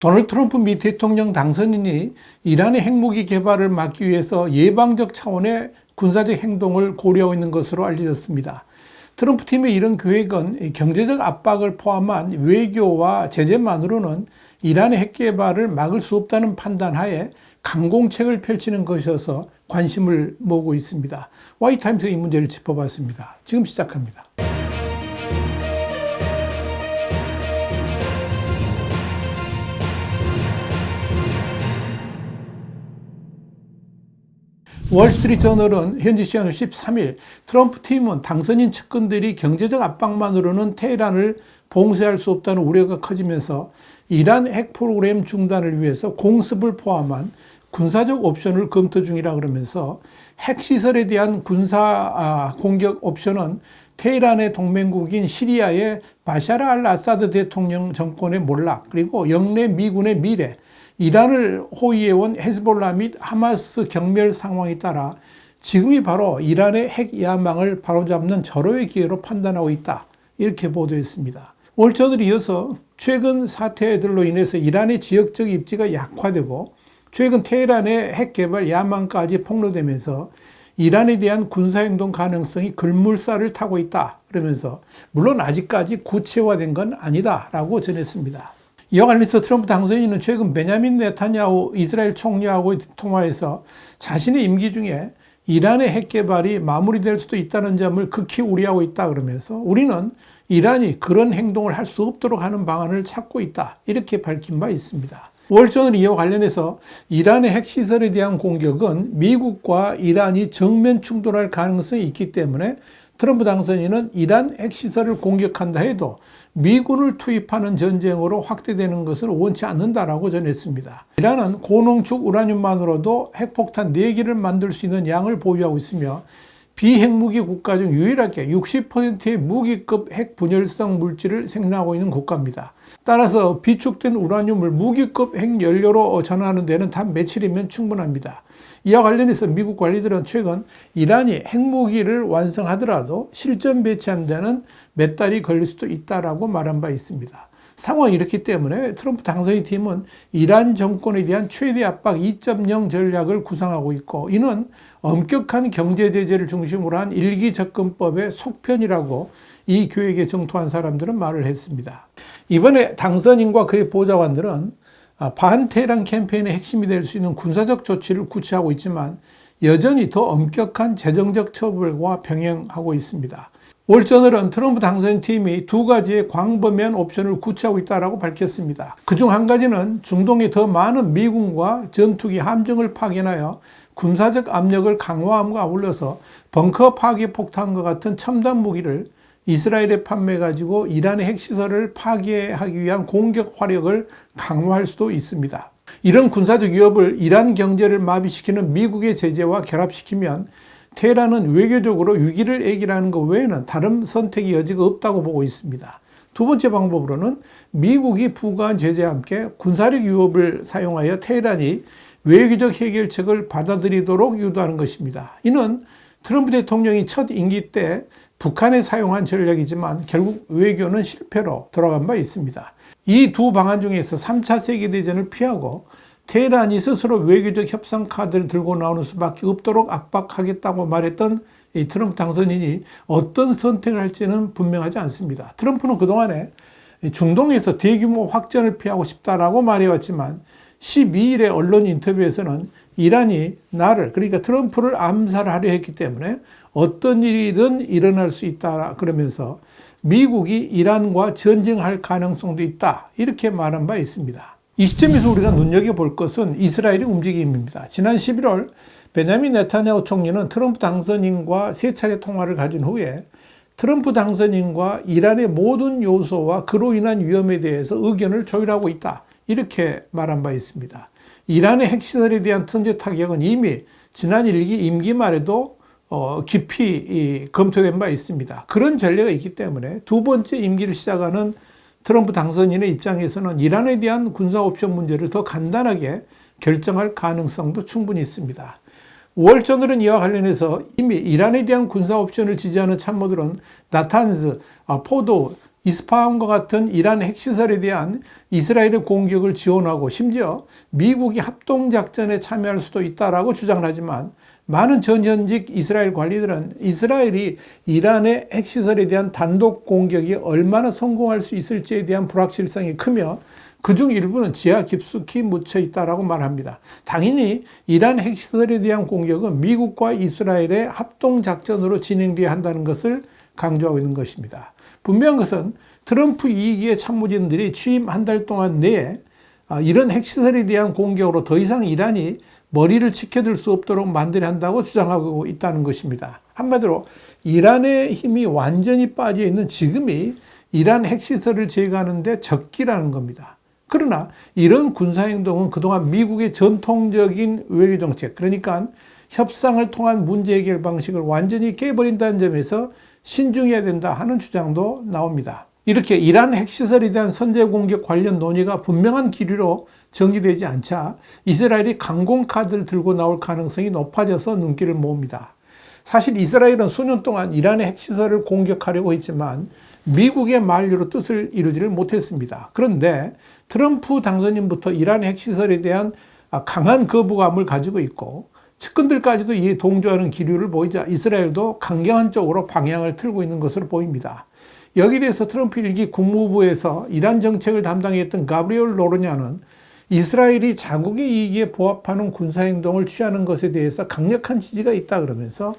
도널드 트럼프 미 대통령 당선인이 이란의 핵무기 개발을 막기 위해서 예방적 차원의 군사적 행동을 고려하고 있는 것으로 알려졌습니다. 트럼프 팀의 이런 계획은 경제적 압박을 포함한 외교와 제재만으로는 이란의 핵 개발을 막을 수 없다는 판단하에 강공책을 펼치는 것이어서 관심을 모으고 있습니다. 화이트타임스가 이 문제를 짚어봤습니다. 지금 시작합니다. 월스트리트저널은 현지 시간으로 13일 트럼프 팀은 당선인 측근들이 경제적 압박만으로는 테헤란을 봉쇄할 수 없다는 우려가 커지면서 이란 핵 프로그램 중단을 위해서 공습을 포함한 군사적 옵션을 검토 중이라 그러면서 핵시설에 대한 군사 공격 옵션은 테헤란의 동맹국인 시리아의 바샤르 알 아사드 대통령 정권의 몰락, 그리고 영내 미군의 미래, 이란을 호위해온 헤즈볼라 및 하마스 경멸 상황에 따라 지금이 바로 이란의 핵 야망을 바로잡는 절호의 기회로 판단하고 있다. 이렇게 보도했습니다. 월전을 이어서 최근 사태들로 인해서 이란의 지역적 입지가 약화되고 최근 테헤란의 핵 개발 야망까지 폭로되면서 이란에 대한 군사행동 가능성이 급물살을 타고 있다. 그러면서 물론 아직까지 구체화된 건 아니다 라고 전했습니다. 이와 관련해서 트럼프 당선인은 최근 베냐민 네타냐후 이스라엘 총리하고 통화에서 자신의 임기 중에 이란의 핵 개발이 마무리될 수도 있다는 점을 극히 우려하고 있다 그러면서 우리는 이란이 그런 행동을 할 수 없도록 하는 방안을 찾고 있다. 이렇게 밝힌 바 있습니다. 월전은 이와 관련해서 이란의 핵시설에 대한 공격은 미국과 이란이 정면 충돌할 가능성이 있기 때문에 트럼프 당선인은 이란 핵시설을 공격한다 해도 미군을 투입하는 전쟁으로 확대되는 것을 원치 않는다라고 전했습니다. 이란은 고농축 우라늄만으로도 핵폭탄 4개를 만들 수 있는 양을 보유하고 있으며 비핵무기 국가 중 유일하게 60%의 무기급 핵 분열성 물질을 생산하고 있는 국가입니다. 따라서 비축된 우라늄을 무기급 핵연료로 전하는 데는 단 며칠이면 충분합니다. 이와 관련해서 미국 관리들은 최근 이란이 핵무기를 완성하더라도 실전 배치하는 데는 몇 달이 걸릴 수도 있다라고 말한 바 있습니다. 상황이 이렇기 때문에 트럼프 당선인 팀은 이란 정권에 대한 최대 압박 2.0 전략을 구상하고 있고 이는 엄격한 경제 제재를 중심으로 한 일기 접근법의 속편이라고 이 계획에 정토한 사람들은 말을 했습니다. 이번에 당선인과 그의 보좌관들은 반테헤란 캠페인의 핵심이 될 수 있는 군사적 조치를 구체하고 있지만 여전히 더 엄격한 재정적 처벌과 병행하고 있습니다. 월저널은 트럼프 당선인 팀이 2가지의 광범위한 옵션을 구체하고 있다고 밝혔습니다. 그중 한 가지는 중동에 더 많은 미군과 전투기 함정을 파견하여 군사적 압력을 강화함과 아울러서 벙커 파괴 폭탄과 같은 첨단 무기를 이스라엘에 판매해가지고 이란의 핵시설을 파괴하기 위한 공격 화력을 강화할 수도 있습니다. 이런 군사적 위협을 이란 경제를 마비시키는 미국의 제재와 결합시키면 테헤란은 외교적으로 위기를 애기라는 것 외에는 다른 선택의 여지가 없다고 보고 있습니다. 두 번째 방법으로는 미국이 부과한 제재와 함께 군사력 위협을 사용하여 테헤란이 외교적 해결책을 받아들이도록 유도하는 것입니다. 이는 트럼프 대통령이 첫 임기 때 북한에 사용한 전략이지만 결국 외교는 실패로 돌아간 바 있습니다. 이 두 방안 중에서 3차 세계대전을 피하고 테헤란이 스스로 외교적 협상 카드를 들고 나오는 수밖에 없도록 압박하겠다고 말했던 이 트럼프 당선인이 어떤 선택을 할지는 분명하지 않습니다. 트럼프는 그동안에 중동에서 대규모 확전을 피하고 싶다라고 말해왔지만 12일의 언론 인터뷰에서는 이란이 그러니까 트럼프를 암살하려 했기 때문에 어떤 일이든 일어날 수 있다 그러면서 미국이 이란과 전쟁할 가능성도 있다 이렇게 말한 바 있습니다. 이 시점에서 우리가 눈여겨볼 것은 이스라엘의 움직임입니다. 지난 11월 베냐민 네타냐후 총리는 트럼프 당선인과 3차례 통화를 가진 후에 트럼프 당선인과 이란의 모든 요소와 그로 인한 위험에 대해서 의견을 조율하고 있다 이렇게 말한 바 있습니다. 이란의 핵시설에 대한 선제 타격은 이미 지난 임기 말에도 깊이 검토된 바 있습니다. 그런 전례가 있기 때문에 두 번째 임기를 시작하는 트럼프 당선인의 입장에서는 이란에 대한 군사 옵션 문제를 더 간단하게 결정할 가능성도 충분히 있습니다. 월저널은 이와 관련해서 이미 이란에 대한 군사 옵션을 지지하는 참모들은 나탄즈, 포도, 이스파한과 같은 이란 핵시설에 대한 이스라엘의 공격을 지원하고 심지어 미국이 합동작전에 참여할 수도 있다라고 주장을 하지만 많은 전현직 이스라엘 관리들은 이스라엘이 이란의 핵시설에 대한 단독 공격이 얼마나 성공할 수 있을지에 대한 불확실성이 크며 그중 일부는 지하 깊숙이 묻혀 있다라고 말합니다. 당연히 이란 핵시설에 대한 공격은 미국과 이스라엘의 합동작전으로 진행되어야 한다는 것을 강조하고 있는 것입니다. 분명한 것은 트럼프 2기의 참모진들이 취임 한 달 동안 내에 이런 핵시설에 대한 공격으로 더 이상 이란이 머리를 치켜들 수 없도록 만들어야 한다고 주장하고 있다는 것입니다. 한마디로 이란의 힘이 완전히 빠져 있는 지금이 이란 핵시설을 제거하는 데 적기라는 겁니다. 그러나 이런 군사행동은 그동안 미국의 전통적인 외교정책, 그러니까 협상을 통한 문제 해결 방식을 완전히 깨버린다는 점에서 신중해야 된다 하는 주장도 나옵니다. 이렇게 이란 핵시설에 대한 선제 공격 관련 논의가 분명한 기류로 정리되지 않자 이스라엘이 강공카드를 들고 나올 가능성이 높아져서 눈길을 모읍니다. 사실 이스라엘은 수년 동안 이란의 핵시설을 공격하려고 했지만 미국의 만류로 뜻을 이루지를 못했습니다. 그런데 트럼프 당선인부터 이란 핵시설에 대한 강한 거부감을 가지고 있고 측근들까지도 이에 동조하는 기류를 보이자 이스라엘도 강경한 쪽으로 방향을 틀고 있는 것으로 보입니다. 여기에 대해서 트럼프 1기 국무부에서 이란 정책을 담당했던 가브리엘 노르냐는 이스라엘이 자국의 이익에 부합하는 군사행동을 취하는 것에 대해서 강력한 지지가 있다 그러면서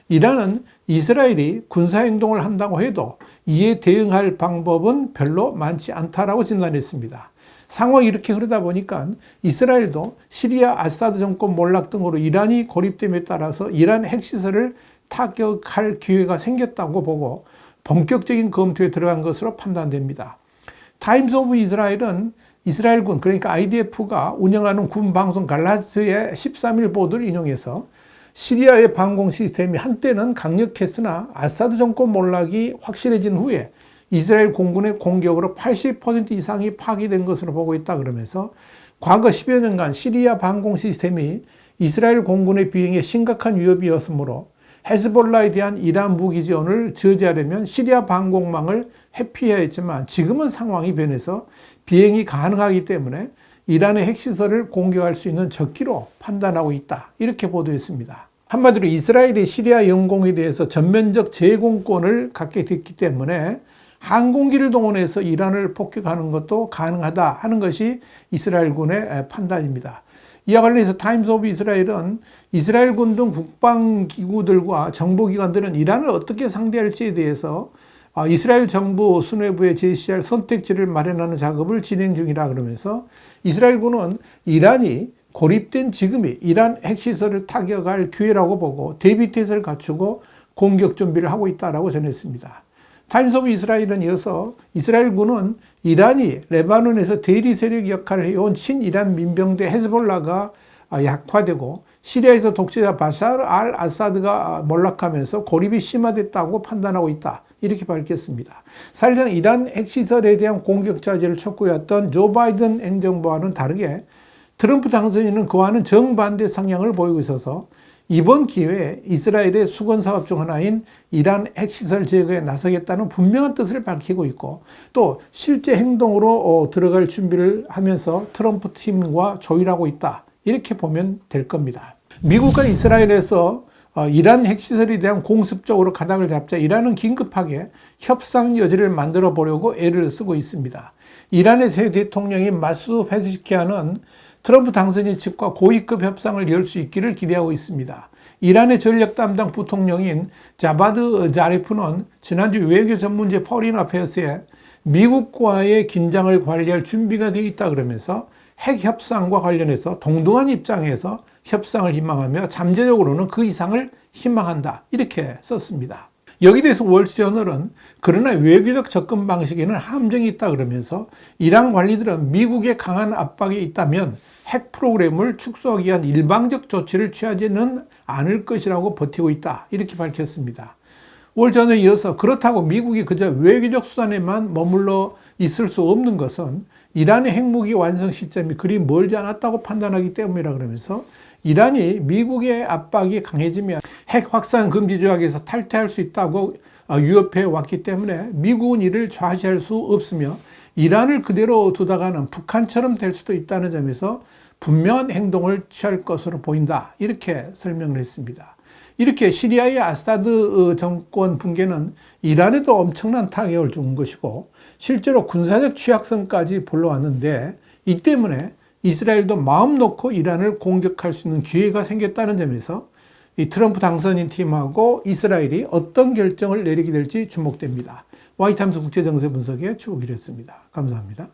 이란은 이스라엘이 군사행동을 한다고 해도 이에 대응할 방법은 별로 많지 않다라고 진단했습니다. 상황이 이렇게 흐르다 보니까 이스라엘도 시리아 아사드 정권 몰락 등으로 이란이 고립됨에 따라서 이란 핵시설을 타격할 기회가 생겼다고 보고 본격적인 검토에 들어간 것으로 판단됩니다. 타임스 오브 이스라엘은 이스라엘군, 그러니까 IDF가 운영하는 군 방송 갈라스의 13일 보도를 인용해서 시리아의 방공 시스템이 한때는 강력했으나 아사드 정권 몰락이 확실해진 후에 이스라엘 공군의 공격으로 80% 이상이 파괴된 것으로 보고 있다 그러면서 과거 10여 년간 시리아 방공 시스템이 이스라엘 공군의 비행에 심각한 위협이었으므로 헤즈볼라에 대한 이란 무기 지원을 저지하려면 시리아 방공망을 회피해야 했지만 지금은 상황이 변해서 비행이 가능하기 때문에 이란의 핵시설을 공격할 수 있는 적기로 판단하고 있다. 이렇게 보도했습니다. 한마디로 이스라엘이 시리아 영공에 대해서 전면적 제공권을 갖게 됐기 때문에 항공기를 동원해서 이란을 폭격하는 것도 가능하다 하는 것이 이스라엘군의 판단입니다. 이와 관련해서 타임스 오브 이스라엘은 이스라엘군 등 국방기구들과 정보기관들은 이란을 어떻게 상대할지에 대해서 이스라엘 정부 수뇌부에 제시할 선택지를 마련하는 작업을 진행 중이라 그러면서 이스라엘군은 이란이 고립된 지금이 이란 핵시설을 타격할 기회라고 보고 대비태세를 갖추고 공격 준비를 하고 있다고 전했습니다. 타임스 오브 이스라엘은 이어서 이스라엘군은 이란이 레바논에서 대리 세력 역할을 해온 친이란 민병대 헤즈볼라가 약화되고 시리아에서 독재자 바샤르 알 아사드가 몰락하면서 고립이 심화됐다고 판단하고 있다. 이렇게 밝혔습니다. 사실상 이란 핵시설에 대한 공격 자제를 촉구했던 조 바이든 행정부와는 다르게 트럼프 당선인은 그와는 정반대 성향을 보이고 있어서 이번 기회에 이스라엘의 수건 사업 중 하나인 이란 핵시설 제거에 나서겠다는 분명한 뜻을 밝히고 있고 또 실제 행동으로 들어갈 준비를 하면서 트럼프 팀과 조율하고 있다. 이렇게 보면 될 겁니다. 미국과 이스라엘에서 이란 핵시설에 대한 공습적으로 가닥을 잡자 이란은 긴급하게 협상 여지를 만들어 보려고 애를 쓰고 있습니다. 이란의 새 대통령인 마수드 페제시키안은 트럼프 당선인 측과 고위급 협상을 열 수 있기를 기대하고 있습니다. 이란의 전력 담당 부통령인 자바드 자리프는 지난주 외교 전문지 포린 어페어스에 미국과의 긴장을 관리할 준비가 되어 있다 그러면서 핵 협상과 관련해서 동등한 입장에서 협상을 희망하며 잠재적으로는 그 이상을 희망한다. 이렇게 썼습니다. 여기에 대해서 월스트저널은 그러나 외교적 접근 방식에는 함정이 있다 그러면서 이란 관리들은 미국의 강한 압박이 있다면 핵 프로그램을 축소하기 위한 일방적 조치를 취하지는 않을 것이라고 버티고 있다. 이렇게 밝혔습니다. 월전에 이어서 그렇다고 미국이 그저 외교적 수단에만 머물러 있을 수 없는 것은 이란의 핵무기 완성 시점이 그리 멀지 않았다고 판단하기 때문이라 그러면서 이란이 미국의 압박이 강해지면 핵 확산 금지 조약에서 탈퇴할 수 있다고 위협해 왔기 때문에 미국은 이를 좌시할 수 없으며 이란을 그대로 두다가는 북한처럼 될 수도 있다는 점에서 분명한 행동을 취할 것으로 보인다. 이렇게 설명을 했습니다. 이렇게 시리아의 아사드 정권 붕괴는 이란에도 엄청난 타격을 준 것이고 실제로 군사적 취약성까지 불러왔는데 이 때문에 이스라엘도 마음 놓고 이란을 공격할 수 있는 기회가 생겼다는 점에서 이 트럼프 당선인 팀하고 이스라엘이 어떤 결정을 내리게 될지 주목됩니다. 와이타임스 국제정세 분석의 최욱이었습니다. 감사합니다.